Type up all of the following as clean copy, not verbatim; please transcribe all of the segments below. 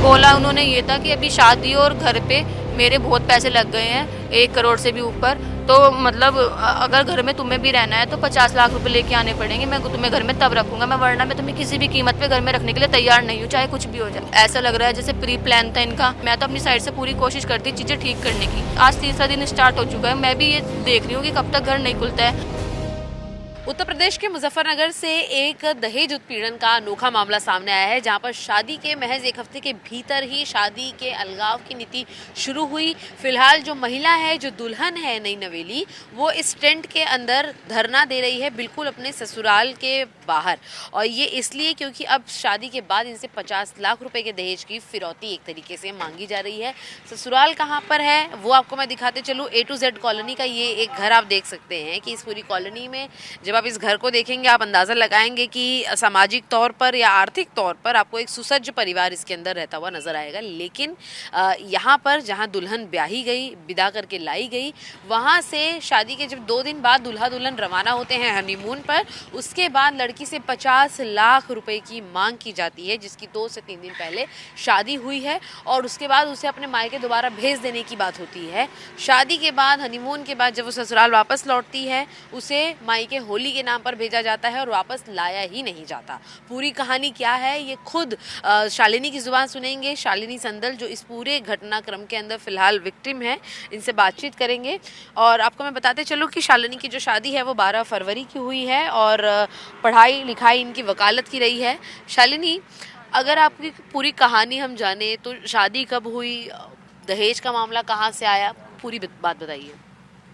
बोला उन्होंने ये था कि अभी शादी और घर पे मेरे बहुत पैसे लग गए हैं, 1 करोड़ से भी ऊपर। तो मतलब अगर घर में तुम्हें भी रहना है तो 50 लाख रुपए लेके आने पड़ेंगे, मैं तुम्हें घर में तब रखूंगा मैं, वरना मैं तुम्हें किसी भी कीमत पे घर में रखने के लिए तैयार नहीं हूँ, चाहे कुछ भी हो जाए। ऐसा लग रहा है जैसे प्री प्लान था इनका। मैं तो अपनी साइड से पूरी कोशिश करती चीज़ें ठीक करने की। आज तीसरा दिन स्टार्ट हो चुका है, मैं भी ये देख रही हूँ कि कब तक घर नहीं खुलता है। उत्तर प्रदेश के मुजफ्फरनगर से एक दहेज उत्पीड़न का अनोखा मामला सामने आया है, जहां पर शादी के महज एक हफ्ते के भीतर ही शादी के अलगाव की नीति शुरू हुई। फिलहाल जो महिला है, जो दुल्हन है नई नवेली, वो इस टेंट के अंदर धरना दे रही है, बिल्कुल अपने ससुराल के बाहर। और ये इसलिए क्योंकि अब शादी के बाद इनसे 50 लाख रुपए के दहेज की फिरौती एक तरीके से मांगी जा रही है। ससुराल कहाँ पर है वो आपको मैं दिखाते चलूँ। A to Z कॉलोनी का ये एक घर आप देख सकते हैं कि इस पूरी कॉलोनी में जब आप इस घर को देखेंगे आप अंदाज़ा लगाएंगे कि सामाजिक तौर पर या आर्थिक तौर पर आपको एक सुसज्ज परिवार इसके अंदर रहता हुआ नजर आएगा। लेकिन यहाँ पर जहाँ दुल्हन ब्याही गई, विदा करके लाई गई, वहाँ से शादी के जब 2 दिन बाद दूल्हा दुल्हन रवाना होते हैं हनीमून पर, उसके बाद लड़की से 50 लाख रुपए की मांग की जाती है, जिसकी 2 से 3 दिन पहले शादी हुई है। और उसके बाद उसे अपने मायके दोबारा भेज देने की बात होती है। शादी के बाद, हनीमून के बाद जब वो ससुराल वापस लौटती है, उसे मायके होली के नाम पर भेजा जाता है और वापस लाया ही नहीं जाता। पूरी कहानी क्या है ये खुद शालिनी की जुबान सुनेंगे। शालिनी संदल जो इस पूरे घटनाक्रम के अंदर फिलहाल विक्टिम है, इनसे बातचीत करेंगे। और आपको मैं बताते चलूँ कि शालिनी की जो शादी है वो 12 फरवरी की हुई है और पढ़ाई लिखाई इनकी वकालत की रही है। शालिनी, अगर आपकी पूरी कहानी हम जाने तो शादी कब हुई, दहेज का मामला कहाँ से आया, पूरी बात बताइए।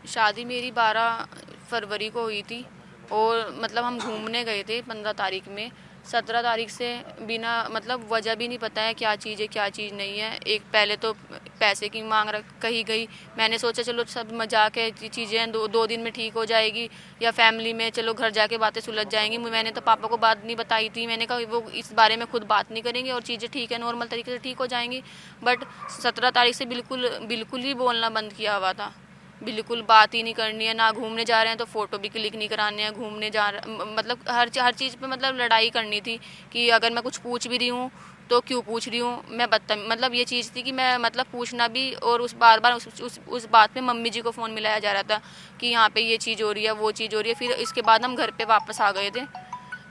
शादी मेरी 12 फरवरी को हुई थी और मतलब हम घूमने गए थे 15 तारीख में। 17 तारीख से बिना मतलब वजह भी नहीं पता है क्या चीज़ है क्या चीज़ नहीं है। एक पहले तो पैसे की मांग कही गई। मैंने सोचा चलो सब मजाक है, चीज़ें दो दिन में ठीक हो जाएगी, या फैमिली में चलो घर जाके बातें सुलझ जाएंगी। मैंने तो पापा को बात नहीं बताई थी, मैंने कहा वो इस बारे में खुद बात नहीं करेंगे और चीज़ें ठीक है, नॉर्मल तरीके से ठीक हो जाएंगी। बट 17 तारीख से बिल्कुल बिल्कुल ही बोलना बंद किया हुआ था। बिल्कुल बात ही नहीं करनी है, ना घूमने जा रहे हैं तो फ़ोटो भी क्लिक नहीं कराने हैं, घूमने जा मतलब हर चीज़ पे मतलब लड़ाई करनी थी कि अगर मैं कुछ पूछ भी रही हूँ तो क्यों पूछ रही हूँ मैं, मतलब ये चीज़ थी कि मैं मतलब पूछना भी, और उस बार बार उस बात पे मम्मी जी को फ़ोन मिलाया जा रहा था कि यहाँ पे ये चीज़ हो रही है, वो चीज़ हो रही है। फिर इसके बाद हम घर पे वापस आ गए थे।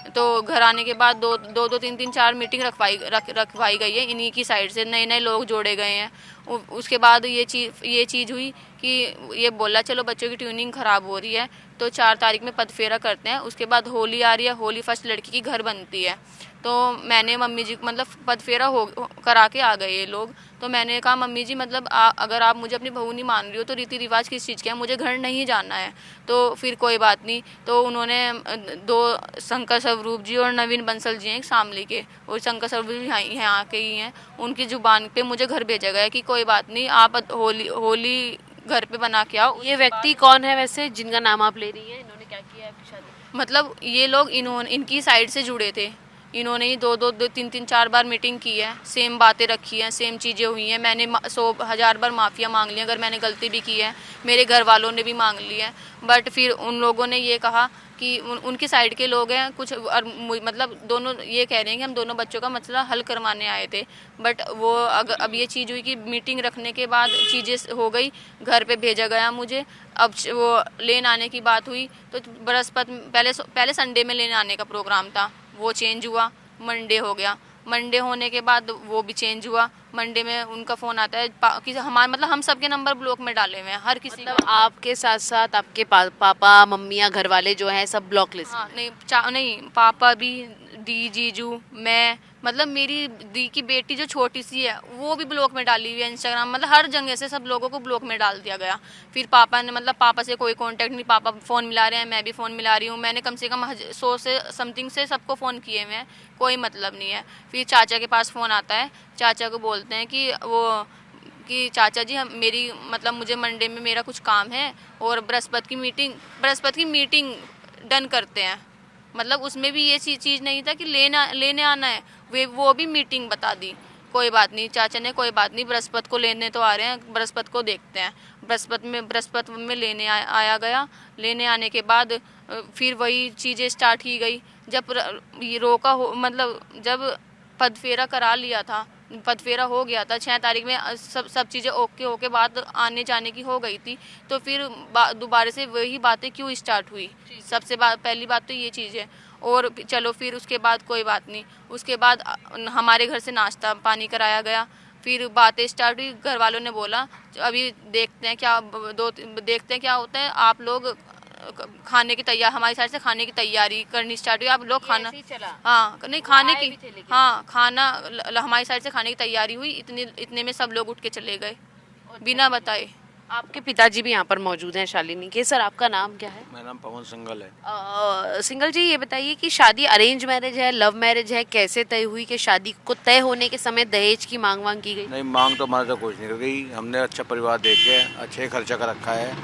तो घर आने के बाद दो तीन तीन चार मीटिंग रखवाई गई है इन्हीं की साइड से, नए नए लोग जोड़े गए हैं। उसके बाद ये चीज़ हुई कि ये बोला चलो बच्चों की ट्यूनिंग ख़राब हो रही है तो 4 तारीख में पदफेरा करते हैं। उसके बाद होली आ रही है, होली फर्स्ट लड़की की घर बनती है। तो मैंने मम्मी जी मतलब पदफेरा हो करा के आ गए ये लोग। तो मैंने कहा मम्मी जी मतलब अगर आप मुझे अपनी बहू नहीं मान रही हो तो रीति रिवाज किस चीज़ के हैं, मुझे घर नहीं जाना है। तो फिर कोई बात नहीं, तो उन्होंने 2 शंकर स्वरूप जी और नवीन बंसल जी हैं एक शामली के, और शंकर स्वरूप जी यहाँ के ही हैं, उनकी ज़ुबान पे मुझे घर भेजा गया कि कोई बात नहीं आप होली घर पे बना के आओ। ये व्यक्ति कौन है वैसे जिनका नाम आप ले रही हैं, इन्होंने क्या किया है आपकी शादी? मतलब ये लोग इनकी साइड से जुड़े थे। इन्होंने ही 2-2 3-3 4 बार मीटिंग की है, सेम बातें रखी हैं, सेम चीज़ें हुई हैं। मैंने 100,000 बार माफ़िया मांग ली, अगर मैंने गलती भी की है, मेरे घर वालों ने भी मांग ली है। बट फिर उन लोगों ने ये कहा कि उनकी साइड के लोग हैं कुछ, और मतलब दोनों ये कह रहे हैं कि हम दोनों बच्चों का मसला हल करवाने आए थे। बट वो अब ये चीज़ हुई कि मीटिंग रखने के बाद चीज़ें हो गई, घर पे भेजा गया मुझे। अब वो लेने आने की बात हुई तो बृहस्पति पहले संडे में लेने आने का प्रोग्राम था, वो चेंज हुआ, मंडे हो गया। मंडे होने के बाद वो भी चेंज हुआ। मंडे में उनका फ़ोन आता है कि हमारे मतलब हम सबके नंबर ब्लॉक में डाले हुए हैं, हर किसी मतलब आपके साथ साथ आपके पापा मम्मियाँ घर वाले जो हैं सब ब्लॉक लिस्ट? हाँ नहीं पापा भी, दी जीजू, मैं, मतलब मेरी दी की बेटी जो छोटी सी है वो भी ब्लॉक में डाली हुई है। इंस्टाग्राम मतलब हर जगह से सब लोगों को ब्लॉक में डाल दिया गया। फिर पापा ने मतलब पापा से कोई कांटेक्ट नहीं, पापा फ़ोन मिला रहे हैं, मैं भी फ़ोन मिला रही हूँ। मैंने कम से कम 100 से समथिंग से सबको फ़ोन किए हुए हैं, कोई मतलब नहीं है। फिर चाचा के पास फ़ोन आता है, चाचा को बोलते हैं कि चाचा जी हम मेरी मतलब मुझे मंडे में मेरा कुछ काम है और बृहस्पति की मीटिंग डन करते हैं। मतलब उसमें भी ये चीज़ नहीं था कि लेने आना है, वो भी मीटिंग बता दी। कोई बात नहीं, चाचा ने कोई बात नहीं, बृहस्पति को लेने तो आ रहे हैं, बृहस्पति को देखते हैं। बृहस्पति में लेने आया गया। लेने आने के बाद फिर वही चीज़ें स्टार्ट की गई। जब ये रोका हो मतलब जब पदफेरा करा लिया था पदफेरा हो गया था 6 तारीख में, सब चीज़ें ओके होके बात आने जाने की हो गई थी, तो फिर दोबारा से वही बातें क्यों स्टार्ट हुई? सबसे पहली बात तो ये चीज़ है। और चलो फिर उसके बाद कोई बात नहीं, उसके बाद हमारे घर से नाश्ता पानी कराया गया, फिर बातें स्टार्ट हुई। घर वालों ने बोला अभी देखते हैं क्या देखते हैं क्या होता है, आप लोग खाने की तैयार, हमारी साइड से खाने की तैयारी करनी स्टार्ट हुई। आप लोग खाना, हाँ नहीं खाने की, हाँ खाना हमारी साइड से खाने की तैयारी हुई, इतने में सब लोग उठ के चले गए बिना बताए। आपके पिताजी भी यहाँ पर मौजूद हैं शालिनी के। सर आपका नाम क्या है? मेरा नाम पवन सिंगल है। सिंगल जी, ये बताइए कि शादी अरेंज मैरिज है, लव मैरिज है, कैसे तय हुई कि शादी को तय होने के समय दहेज की मांग की गई? नहीं, मांग तो हमारे तो कुछ नहीं कर गई। हमने अच्छा परिवार देख के अच्छे खर्चा कर रखा है।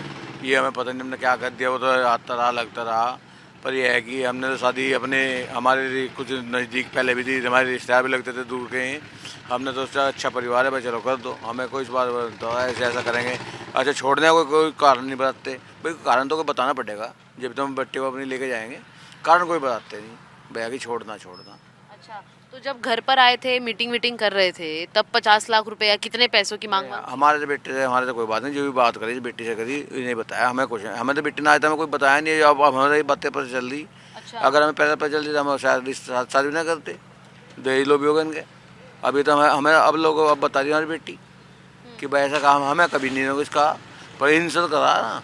ये हमें पता नहीं हमने क्या कर दिया, वो तो आता रहा लगता रहा। पर यह है कि हमने तो शादी अपने हमारे कुछ नज़दीक पहले भी थी, हमारे रिश्तेदार भी लगते थे दूर के ही। हमने तो सोचा अच्छा परिवार है भाई, चलो कर दो, हमें कोई इस बात तो ऐसे ऐसा करेंगे। अच्छा छोड़ने का कोई कारण नहीं बताते भाई, कारण तो कोई बताना पड़ेगा जब तो हम बच्चे को अपनी लेके जाएंगे। कारण कोई बताते नहीं भैया कि छोड़ना। अच्छा, तो जब घर पर आए थे मीटिंग कर रहे थे तब 50 लाख रुपए या कितने पैसों की मांग? हमारे तो बेटे से हमारे तो कोई बात नहीं, जो भी बात करी बेटी से करी, नहीं बताया हमें कुछ। हमें तो बेटी ना आया था, हमें कोई बताया नहीं। अब हमारी बातें पता चल रही। अच्छा। अगर हमें पहले पता चलती तो हम शायद शादी भी ना करते। दहेज लोग भी हो गए इनके। अभी तो हमें अब लोग अब बता रही हमारी बेटी कि भाई ऐसा काम हमें कभी नहीं होगा इसका, पर इंसल्ट करा ना।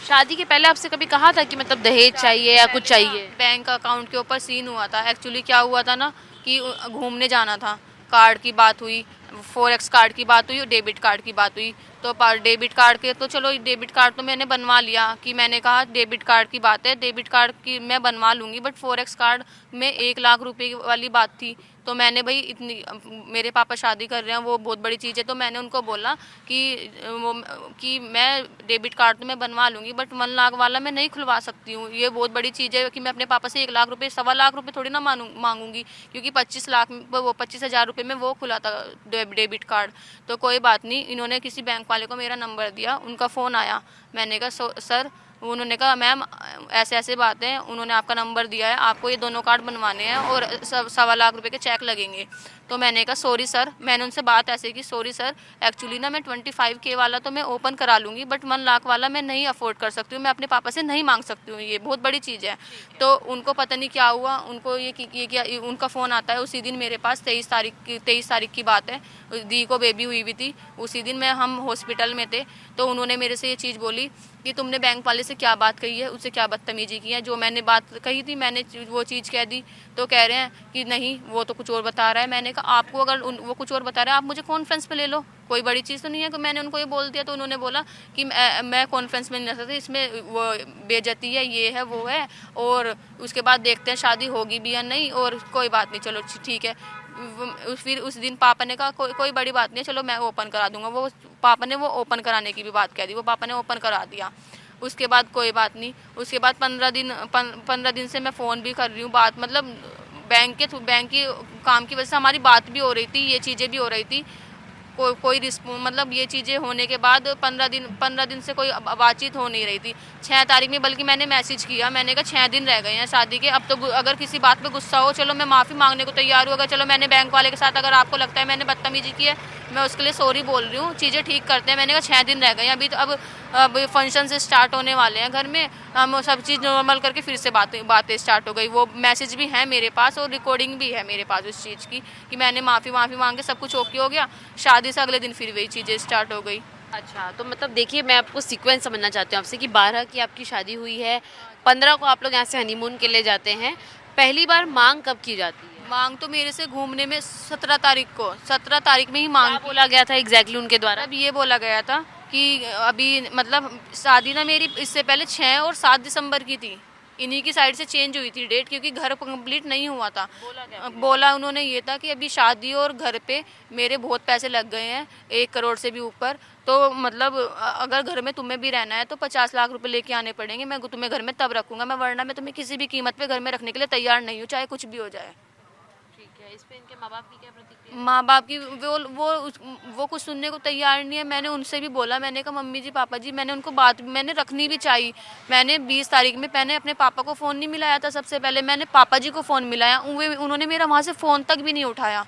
शादी के पहले आपसे कभी कहा था कि मतलब दहेज चाहिए या कुछ चाहिए? बैंक अकाउंट के ऊपर सीन हुआ था। एक्चुअली क्या हुआ था ना कि घूमने जाना था, कार्ड की बात हुई, फॉरेक्स कार्ड की बात हुई और डेबिट कार्ड की बात हुई। तो डेबिट कार्ड के तो चलो डेबिट कार्ड तो मैंने बनवा लिया, कि मैंने कहा डेबिट कार्ड की बात है, डेबिट कार्ड की मैं बनवा लूँगी, बट फॉरेक्स कार्ड में 1 लाख रुपए वाली बात थी। तो मैंने भाई इतनी, मेरे पापा शादी कर रहे हैं, वो बहुत बड़ी चीज़ है, तो मैंने उनको बोला कि मैं डेबिट कार्ड तो मैं बनवा लूँगी, बट 1 लाख वाला मैं नहीं खुलवा सकती हूँ। ये बहुत बड़ी चीज़ है कि मैं अपने पापा से 1 लाख रुपये, 1.25 लाख रुपये थोड़ी ना मांगूंगी, क्योंकि 25 हज़ार रुपये में वो खुला था डेबिट कार्ड। तो कोई बात नहीं, इन्होंने किसी बैंक वाले को मेरा नंबर दिया, उनका फ़ोन आया। मैंने कहा सर, उन्होंने कहा मैम ऐसे ऐसे बात है, उन्होंने आपका नंबर दिया है, आपको ये दोनों कार्ड बनवाने हैं और 1.25 लाख रुपए के चेक लगेंगे। तो मैंने कहा सॉरी सर, मैंने उनसे बात ऐसे की, सॉरी सर एक्चुअली ना मैं 25K वाला तो मैं ओपन करा लूँगी, बट 1 लाख वाला मैं नहीं अफोर्ड कर सकती हूँ, मैं अपने पापा से नहीं मांग सकती हूँ, ये बहुत बड़ी चीज़ है। तो उनको पता नहीं क्या हुआ, उनको ये क्या, उनका फ़ोन आता है उसी दिन मेरे पास। 23 तारीख की बात है, दी को बेबी हुई भी थी उसी दिन। हम हॉस्पिटल में थे, तो उन्होंने मेरे से ये चीज़ बोली कि तुमने बैंक वाले से क्या बात कही है, उससे क्या बदतमीजी की है। जो मैंने बात कही थी मैंने वो चीज़ कह दी। तो कह रहे हैं कि नहीं वो तो कुछ और बता रहा है। मैंने कहा आपको अगर वो कुछ और बता रहा है आप मुझे कॉन्फ्रेंस पे ले लो, कोई बड़ी चीज़ तो नहीं है कि मैंने उनको ये बोल दिया। तो उन्होंने बोला कि मैं कॉन्फ्रेंस में नहीं रह सकती, इसमें वो बेइज्जती है, ये है वो है, और उसके बाद देखते हैं शादी होगी भी या नहीं, और कोई बात नहीं चलो ठीक है। फिर उस दिन पापा ने कहा कोई बड़ी बात नहीं है, चलो मैं ओपन करा दूंगा। वो पापा ने वो ओपन कराने की भी बात कह दी, वो पापा ने ओपन करा दिया। उसके बाद कोई बात नहीं, उसके बाद 15 दिन से मैं फ़ोन भी कर रही हूँ, बात मतलब बैंक की काम की वजह से हमारी बात भी हो रही थी, ये चीज़ें भी हो रही थी। कोई मतलब ये चीज़ें होने के बाद 15 दिन से कोई बातचीत हो नहीं रही थी। 6 तारीख में बल्कि मैंने मैसेज किया, मैंने कहा 6 दिन रह गए हैं शादी के, अब तो अगर किसी बात पे गुस्सा हो चलो मैं माफ़ी मांगने को तैयार हूँ। अगर चलो मैंने बैंक वाले के साथ अगर आपको लगता है मैंने बदतमीजी की है, मैं उसके लिए सॉरी बोल रही हूँ, चीज़ें ठीक करते हैं। मैंने कहा 6 दिन रह गए हैं, अभी तो अब फंक्शन से स्टार्ट होने वाले हैं घर में, हम सब चीज़ नॉर्मल करके फिर से बातें स्टार्ट हो गई। वो मैसेज भी है मेरे पास और रिकॉर्डिंग भी है मेरे पास उस चीज़ की कि मैंने माफ़ी मांग के सब कुछ ओके हो गया। शादी से अगले दिन फिर वही चीज़ें स्टार्ट हो गई। अच्छा, तो मतलब देखिए मैं आपको सीक्वेंस समझना चाहती हूँ आपसे कि 12 की आपकी शादी हुई है, 15 को आप लोग यहाँ से हनीमून के लिए जाते हैं। पहली बार मांग कब की जाती है? मांग तो मेरे से घूमने में 17 तारीख में ही मांग बोला गया था एग्जैक्टली उनके द्वारा? अब ये बोला गया था कि अभी मतलब शादी ना मेरी इससे पहले 6 और 7 दिसंबर की थी, इन्हीं की साइड से चेंज हुई थी डेट, क्योंकि घर कंप्लीट नहीं हुआ था। बोला उन्होंने ये था कि अभी शादी और घर पे मेरे बहुत पैसे लग गए हैं, 1 करोड़ से भी ऊपर, तो मतलब अगर घर में तुम्हें भी रहना है तो 50 लाख रुपए लेके आने पड़ेंगे, मैं तुम्हें घर में तब रखूंगा, मैं वरना मैं तुम्हें किसी भी कीमत पे घर में रखने के लिए तैयार नहीं हूँ, चाहे कुछ भी हो जाए। ठीक है, इस पे इनके माँ बाप की क्या प्रतिक्रिया? माँ बाप की वो कुछ सुनने को तैयार नहीं है। मैंने उनसे भी बोला, मैंने कहा मम्मी जी पापा जी, मैंने उनको बात मैंने रखनी भी चाहिए। मैंने 20 तारीख में मैंने अपने पापा को फ़ोन नहीं मिलाया था, सबसे पहले मैंने पापा जी को फ़ोन मिलाया, उन्होंने मेरा वहाँ से फ़ोन तक भी नहीं उठाया।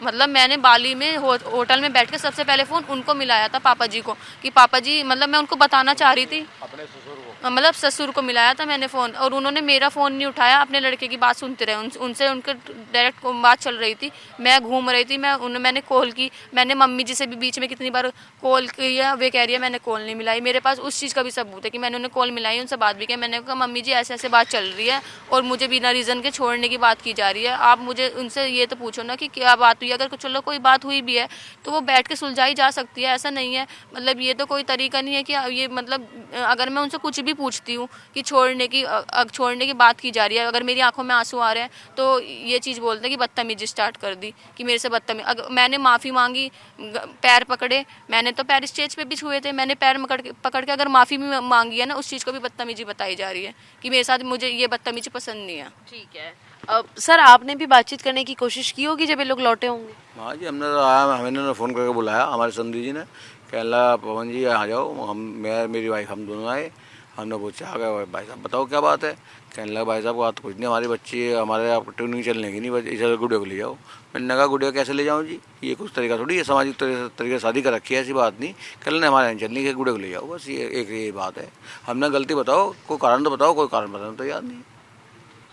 मतलब मैंने बाली में होटल में बैठ के सबसे पहले फ़ोन उनको मिलाया था, पापा जी को, कि पापा जी, मतलब मैं उनको बताना चाह रही थी, अपने ससुर को, मतलब ससुर को मिलाया था मैंने फ़ोन, और उन्होंने मेरा फ़ोन नहीं उठाया, अपने लड़के की बात सुनते रहे, उनसे उनके डायरेक्ट बात चल रही थी, मैं घूम रही थी, मैंने कॉल की, मैंने मम्मी जी से भी बीच में कितनी बार कॉल की है, वे कह रही है मैंने कॉल नहीं मिलाई, मेरे पास उस चीज़ का भी सबूत है कि मैंने उन्हें कॉल मिलाई, उनसे बात भी की, मैंने कहा मम्मी जी ऐसे ऐसे बात चल रही है और मुझे बिना रीज़न के छोड़ने की बात की जा रही है, आप मुझे उनसे ये तो पूछो ना कि क्या बात हुई, अगर चलो कोई बात हुई भी है तो वो बैठ के सुलझाई जा सकती है, ऐसा नहीं है, मतलब ये तो कोई तरीका नहीं है कि ये, मतलब अगर मैं उनसे कुछ भी पूछती हूँ कि छोड़ने की बात की जा रही है, अगर मेरी आंखों में आंसू आ रहे हैं तो ये चीज़ बोलते हैं कि बदतमीजी स्टार्ट कर दी, कि मेरे से बदतमीज, अगर मैंने माफ़ी मांगी, पैर पकड़े, मैंने तो पैर स्टेज पे भी छुए थे, मैंने पैर पकड़ के अगर माफ़ी भी मांगी है ना, उस चीज़ को भी बदतमीजी बताई जा रही है कि मेरे साथ, मुझे ये बदतमीजी पसंद नहीं है। ठीक है। अब सर आपने भी बातचीत करने की कोशिश की होगी जब ये लोग लौटे होंगे? हाँ जी, हमने तो आया, हमें फ़ोन करके बुलाया हमारे संधि जी ने, कह रहा पवन जी आ जाओ, मेरी वाइफ हम दोनों आए, हमने पूछा आ गए भाई साहब बताओ क्या बात है, कहने लगा भाई साहब बात कुछ नहीं, हमारी बच्ची हमारे आप ट्यूनिंग चलने की नहीं, इसे गुड़िया को ले जाओ। मैंने कहा गुड़िया कैसे ले जाऊँ जी, ये कुछ तरीका थोड़ी है, सामाजिक तरीके से शादी कर रखी है, ऐसी बात नहीं, कल ने हमारे यहाँ चलनी है, गुड़िया को ले जाओ, बस ये बात है। हमने गलती बताओ, कोई कारण तो बताओ, कोई कारण बताना तो याद नहीं।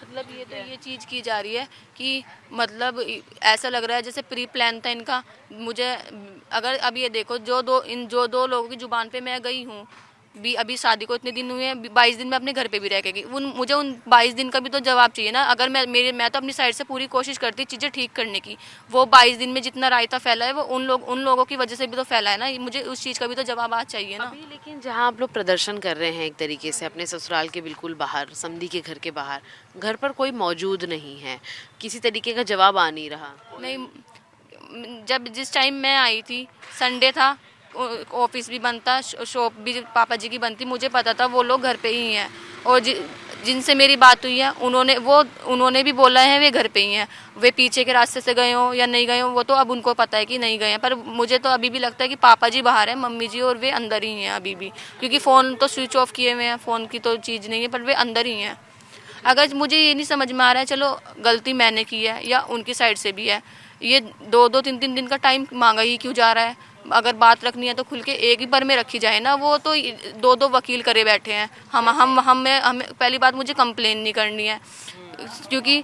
मतलब ये तो ये चीज़ की जा रही है कि मतलब ऐसा लग रहा है जैसे प्री प्लान था इनका, मुझे, अगर अब ये देखो जो दो लोगों की ज़ुबान पे मैं गई हूँ, भी अभी शादी को इतने दिन हुए हैं, 22 दिन में अपने घर पे भी रह के गई, मुझे उन 22 दिन का भी तो जवाब चाहिए ना, अगर मैं तो अपनी साइड से पूरी कोशिश करती चीज़ें ठीक करने की, वो 22 दिन में जितना रायता फैला है वो उन लोगों की वजह से भी तो फैला है ना, मुझे उस चीज़ का भी तो जवाब आज चाहिए ना। अभी लेकिन जहाँ आप लोग प्रदर्शन कर रहे हैं एक तरीके से अपने ससुराल के बिल्कुल बाहर, समधी के घर के बाहर, घर पर कोई मौजूद नहीं है, किसी तरीके का जवाब आ नहीं रहा। नहीं, जिस टाइम मैं आई थी संडे था, ऑफिस भी बंद था, शॉप भी पापा जी की बंद थी, मुझे पता था वो लोग घर पे ही हैं, और जिनसे मेरी बात हुई है उन्होंने भी बोला है वे घर पे ही हैं, वे पीछे के रास्ते से गए हों या नहीं गए हों वो तो अब उनको पता है कि नहीं गए हैं, पर मुझे तो अभी भी लगता है कि पापा जी बाहर हैं, मम्मी जी और वे अंदर ही हैं अभी भी, क्योंकि फ़ोन तो स्विच ऑफ किए हुए हैं, फ़ोन की तो चीज़ नहीं है, पर वे अंदर ही हैं। अगर मुझे ये नहीं समझ में आ रहा है, चलो गलती मैंने की है या उनकी साइड से भी है, ये 2-2 3-3 दिन का टाइम मांगा ही क्यों जा रहा है, अगर बात रखनी है तो खुल के एक ही बार में रखी जाए ना, वो तो 2-2 वकील करे बैठे हैं, हमें पहली बात मुझे कंप्लेन नहीं करनी है, क्योंकि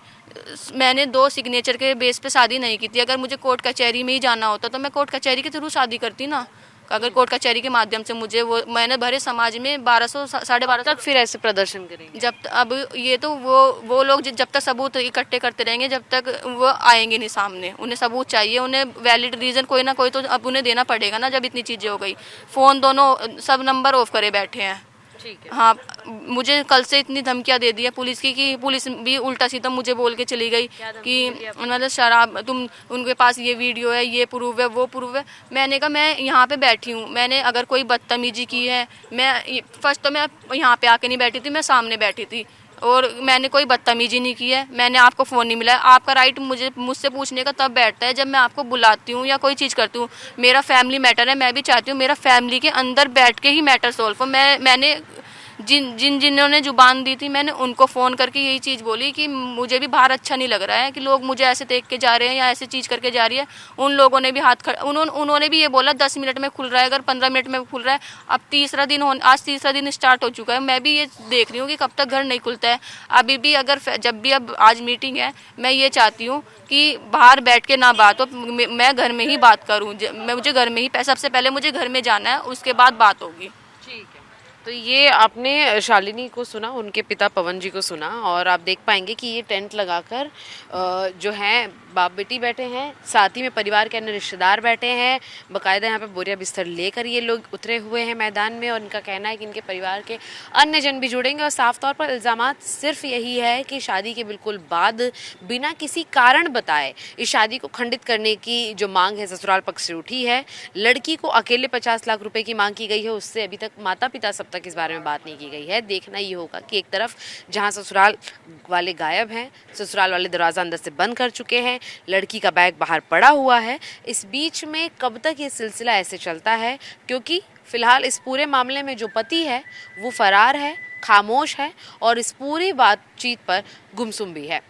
मैंने 2 सिग्नेचर के बेस पे शादी नहीं की थी, अगर मुझे कोर्ट कचहरी में ही जाना होता तो मैं कोर्ट कचहरी के थ्रू शादी करती ना, अगर कोर्ट कचहरी के माध्यम से मुझे वो, मैंने भरे समाज में 1200 1250 तक फिर ऐसे प्रदर्शन करेंगे? अब ये तो वो लोग जब तक सबूत इकट्ठे करते रहेंगे जब तक वो आएंगे नहीं सामने, उन्हें सबूत चाहिए, उन्हें वैलिड रीज़न कोई ना कोई तो अब उन्हें देना पड़ेगा ना, जब इतनी चीज़ें हो गई, फ़ोन दोनों सब नंबर ऑफ करे बैठे हैं। ठीक है। हाँ, मुझे कल से इतनी धमकियाँ दे दी है पुलिस की, कि पुलिस भी उल्टा सीधा मुझे बोल के चली गई कि मतलब शराब, तुम उनके पास ये वीडियो है, ये प्रूफ है, वो प्रूफ है, मैंने कहा मैं यहाँ पे बैठी हूँ, मैंने अगर कोई बदतमीजी की है, मैं फर्स्ट तो मैं यहाँ पे आके नहीं बैठी थी, मैं सामने बैठी थी, और मैंने कोई बदतमीजी नहीं की है, मैंने आपको फ़ोन नहीं मिला, आपका राइट मुझसे पूछने का तब बैठता है जब मैं आपको बुलाती हूँ या कोई चीज़ करती हूँ, मेरा फैमिली मैटर है, मैं भी चाहती हूँ मेरा फैमिली के अंदर बैठ के ही मैटर सॉल्व हो, मैंने जिन्होंने जुबान दी थी मैंने उनको फ़ोन करके यही चीज़ बोली कि मुझे भी बाहर अच्छा नहीं लग रहा है कि लोग मुझे ऐसे देख के जा रहे हैं या ऐसे चीज़ करके जा रही है, उन लोगों ने भी उन्होंने भी ये बोला 10 मिनट में खुल रहा है, अगर 15 मिनट में खुल रहा है, अब आज तीसरा दिन स्टार्ट हो चुका है, मैं भी ये देख रही हूँ कि कब तक घर नहीं खुलता है, अभी भी अगर जब भी अब आज मीटिंग है, मैं ये चाहती हूँ कि बाहर बैठ के ना बात हो, मैं घर में ही बात करूँ, मुझे घर में ही, सबसे पहले मुझे घर में जाना है, उसके बाद बात होगी। ठीक है, तो ये आपने शालिनी को सुना, उनके पिता पवन जी को सुना, और आप देख पाएंगे कि ये टेंट लगाकर जो हैं बाप बेटी बैठे हैं, साथ ही में परिवार के अन्य रिश्तेदार बैठे हैं, बाकायदा यहाँ पे बोरिया बिस्तर लेकर ये लोग उतरे हुए हैं मैदान में, और इनका कहना है कि इनके परिवार के अन्य जन भी जुड़ेंगे, और साफ तौर पर इल्ज़ामात सिर्फ यही है कि शादी के बिल्कुल बाद बिना किसी कारण बताए इस शादी को खंडित करने की जो मांग है ससुराल पक्ष से उठी है। लड़की को अकेले 50 लाख रुपए की मांग की गई है, उससे अभी तक माता पिता सब तक इस बारे में बात नहीं की गई है। देखना ये होगा कि एक तरफ जहाँ ससुराल वाले गायब हैं, ससुराल वाले दरवाज़ा अंदर से बंद कर चुके हैं, लड़की का बैग बाहर पड़ा हुआ है, इस बीच में कब तक ये सिलसिला ऐसे चलता है, क्योंकि फिलहाल इस पूरे मामले में जो पति है वो फरार है, खामोश है, और इस पूरी बातचीत पर गुमसुम भी है।